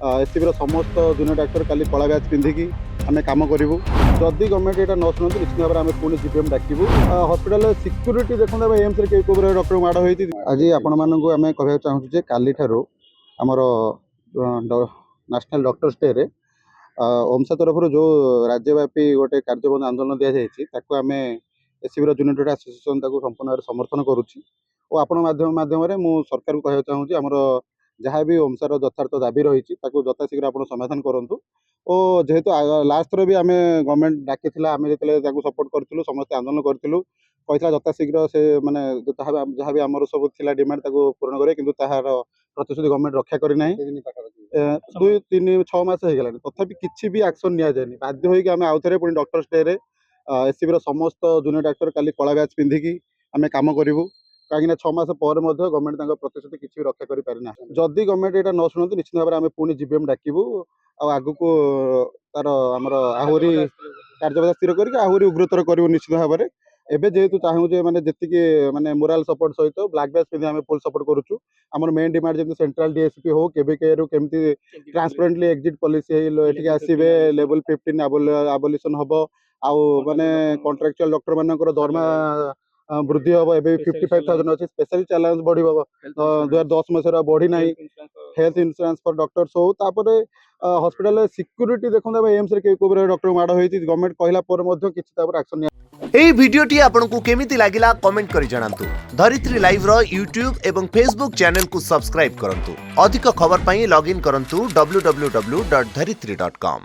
SCB समस्त junior doctor काली कला batch पिंधिकी आम कम करूँ जदि गवर्नमेंट यहाँ न शुणु निश्चित भाव में आम पुणी जीपीएम डाकू हस्पिटाल सिक्यूरीटी देखते एम्स डॉक्टर माड़ होती आज आपण मानक आम कह चाहूँ काली ठार आमर नेशनल डॉक्टर्स डे रे ओमसा तरफ जो राज्यव्यापी गोटे कार्यबंद आंदोलन दि जाए आम एससीबी जूनियर एसोसिएशन संपूर्ण भाव समर्थन करुच्ची और आपण माध्यम सरकार को कह चाहूँगी आमर जहाँ भी ओमसार यथार्थ दाबी रही यथाशीघ्र आप समाधान करूँ और जेहेतु लास्ट थर भी आम गवर्नमेंट डाकी आम जो सपोर्ट करूँ समस्त आंदोलन करूँ कहता यथाशीघ्र से माने जहाँ भी आमर सब डिमांड पूरण करे कि तार प्रतिश्रुति गवर्नमेंट रक्षा करना 2-3-6 मास हो गला तथापि किसी भी एक्शन नि जाए बाध्य होगी आम आउ थे पुणी डॉक्टर्स डे रे एससीबी समस्त जूनियर डाक्तर काली कला बैच पिंधिकी आम कम करूँ कहीं 6 मास पर गवर्नमेंट प्रतिश्रुति किसी भी रक्षा करना जदि गवर्नमेंट यहाँ न शुणु निश्चित भाव में आम पुणी जीपीएम डाकू आगु को तार आमर आहरी कार्यबंधा स्थिर करके आहरी उग्रतर करूँ निश्चित भाव में एबे जेहेतु चाहूँ मैंने जी माने मोराल सपोर्ट सहित ब्लैक बैच पिंधि आम फुल सपोर्ट करूँ आमर मेन डिमांड जमी सेंट्रल डीएसपी हो केबीके केमती ट्रांसपेरेंटली एग्जिट पॉलिसी आसवे लेवल 15 आबोलिशन हम आउ माने कॉन्ट्रैक्चुअल डॉक्टर मानकर दरमा वृद्धि हम ए 55,000 अच्छी स्पेशल चैलेंज बढ़ 2010 मसीह बढ़ी ना हेल्थ इंश्योरेंस फॉर डॉक्टर्स हो हॉस्पिटल सिक्यूरीटी देखते एम्स डॉक्टर माड़ होती गवर्नमेंट कहला किसी एक्शन এই ভিডিওটি আপনার কেমিতি লাগিলা কমেন্ট করে জানান্তু। ধরিত্রী লাইভ র यूट्यूब एवं फेसबुक चैनल को सब्सक्राइब करंतु। अधिक खबर पाई लॉगिन करंतु www.dharitri.com।